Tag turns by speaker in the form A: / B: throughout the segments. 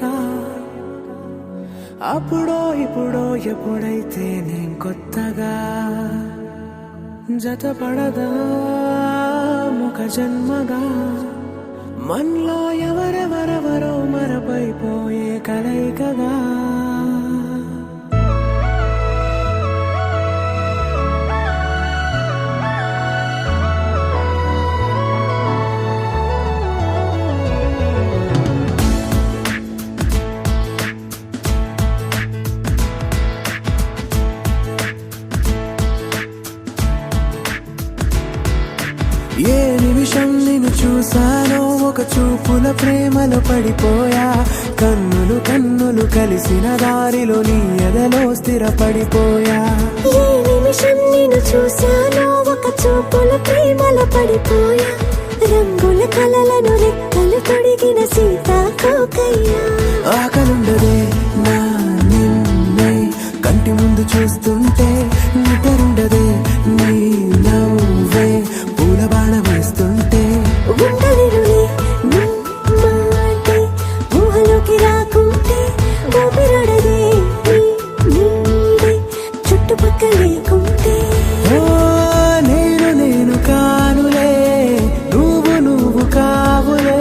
A: ప్రేమగా అప్పుడో ఇప్పుడో ఎప్పుడైతే నేను కొత్తగా జతపడదా ముఖ జన్మగా మనలో ఎవరెవరెవరో మరపైపోయే కలయికగా ఏ నిమిషం నిన్ను చూసానో ఒక చూపుల ప్రేమలో పడిపోయా కన్నులు కన్నులు కలిసిన దారిలో నీ ఎదలో స్థిరపడిపోయా
B: ఏ నిమిషం నిన్ను చూసానో ఒక చూపుల ప్రేమలో పడిపోయా రంగుల కలలను రెక్కలు తొడిగిన సీతాకోకయ్యా
A: ఆకలుండదే నా నిన్నే కంటి ముందు చూస్తుంటే నిద్రుండదే నీ నవ్వే పూల బాణ వేస్తుంటే
B: ఉండలేనులే నీ మాటే ఊహలోకి రాకుంటే ఊపిరాడదే నీ నీడే చుట్టుపక్కల లేకుంటే
A: ఓ నేను కానులే నువ్వు కావులే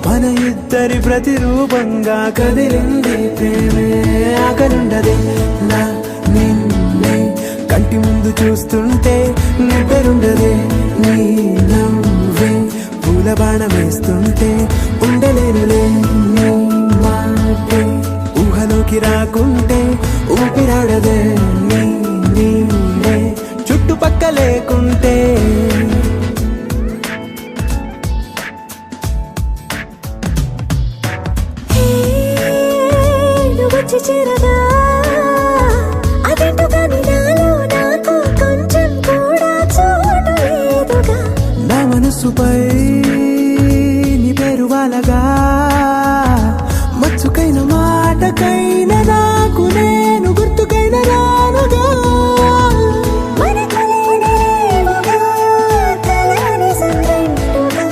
A: మన ఇద్దరి ప్రతిరూపంగా కదిలింది ప్రేమే ఆకలుండదే నా నిన్నే కంటి ముందు చూస్తుంటే నిద్రుండదే నీ నవ్వే పూల బాణ వేస్తుంటే ఉండలేనులే నీ మాటే ఊహలోకి రాకుంటే ఊపిరాడదే నీ నీడే చుట్టుపక్క లేకుంటే
B: వచ్చి చేరగా అదేంటో కానీ నాలో నాకు కొంచెం కూడా చోటు లేదుగా
A: నా మనసుపై నీ పేరు వాలగా మచ్చుకైన మాటకైన నాకు నేను గుర్తుకైన రానుగా
B: మనకులేనిలేవుగా కలని సంగంటుగా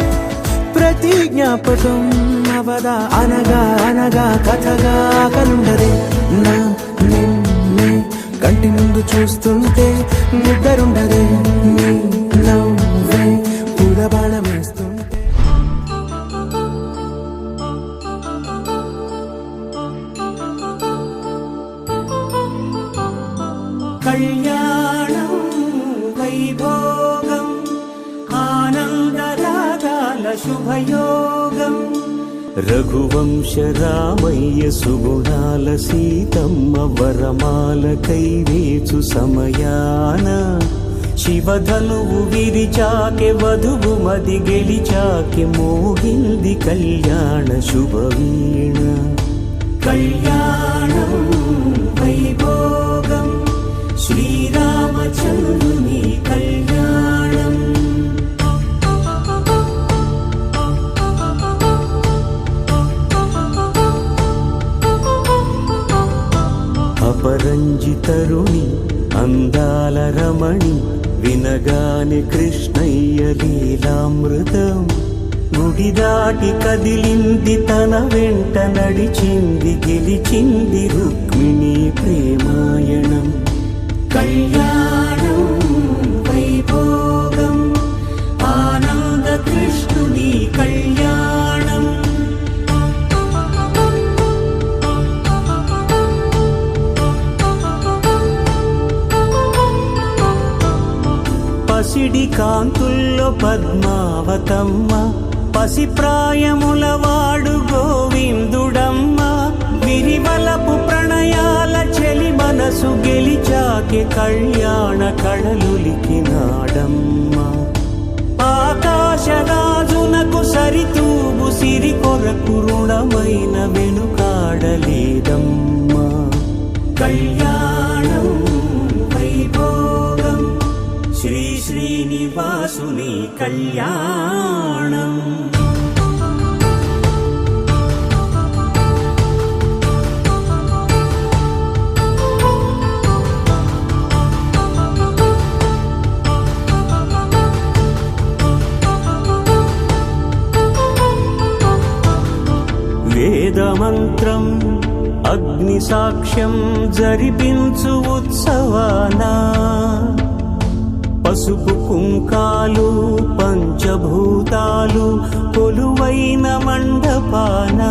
A: ప్రతి జ్ఞాపకం అవదా అనగా అనగా కథగా కలుండదే నా నిన్నే కంటి ముందు చూస్తుంటే నిద్రుండదే నీ నవ్వే పూల బాణ వేస్తుంటే కళ్యాణం వైభోగం ఆనందరాగాల శుభయోగం
C: రఘువంశ రామయ్య సుగుణాల సీతమ్మ వరమాల కైవేచు సమయాన శివధనువు విరిచాకె వధువు మది గెలిచాకె మోగింది కళ్యాణ శుభవీణ
A: కళ్యాణం వైభోగం శ్రీరామచంద్రుని కళ్యాణం
C: అపరంజితరుణి అందాల రమణి వినగానే కృష్ణయ్య లీలామృతం గుడి దాటి కదిలింది తన వెంట నడిచింది గెలిచింది రుక్మిణి ప్రేమాయణం
A: కళ్యాణం వైభోగం ఆనంద కృష్ణుని కళ్యాణం
C: పసిడి కాంతుల్లో పద్మావతమ్మ పసిప్రాయముల వాడు గోవిందుడమ్మ విరివలపు ప్రణయాల చెలి మనసు గెలిచాకె కళ్యాణ కళలులికినాడమ్మ ఆకాశరాజునకు సరితూగు సిరి కొరకు రుణమైన వెనుకాడలేదమ్మా కళ్యాణం వైభోగం శ్రీ శ్రీనివాసుని కళ్యాణం వేద మంత్ర అగ్ని సాక్ష్యం జరిపించు ఉత్సవానా పసుపు కుంకాలు పంచభూతాలు కొలువైన మండపానా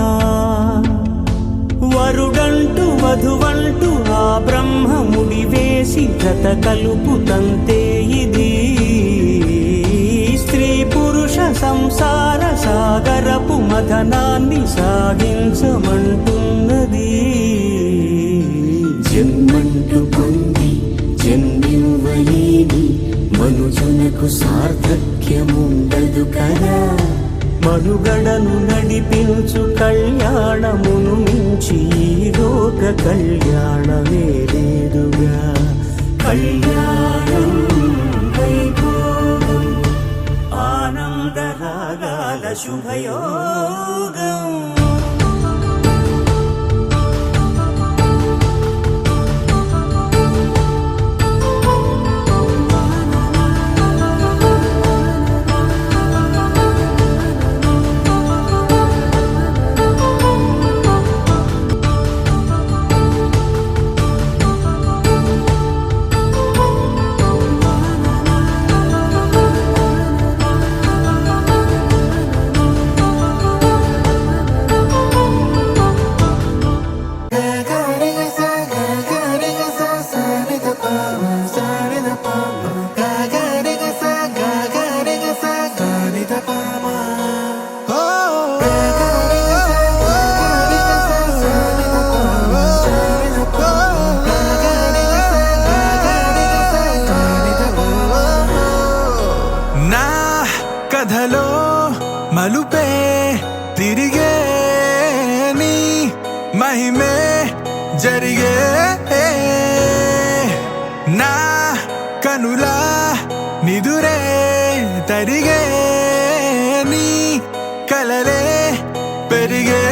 C: వరుడంటూ వధువంటూ ఆ బ్రహ్మముడి వేసి జత కలుపు తంతే ఇది స్త్రీ పురుష సంసార సాగరపు మథనాన్ని సాగించమంటున్నది
A: జన్మంటూ పొంది జన్మివ్వలేని మనుజునకు సార్థక్యముండదు కదా
C: మనుగడను నడిపించు కళ్యాణమును మించి ఈ లోక కళ్యాణమే లేదుగా కళ్యాణం వైభోగం ఆనందరాగాల శుభయోగం
D: కథలో మలుపే తిరిగే నీ మహిమే జరిగే నా కనులా నిదురే తరిగే నీ కలలే పెరిగే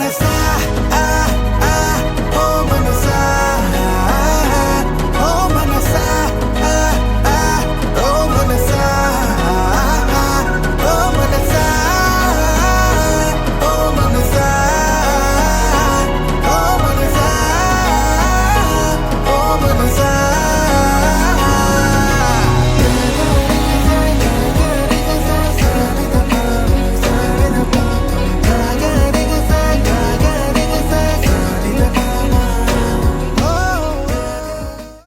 A: మనసా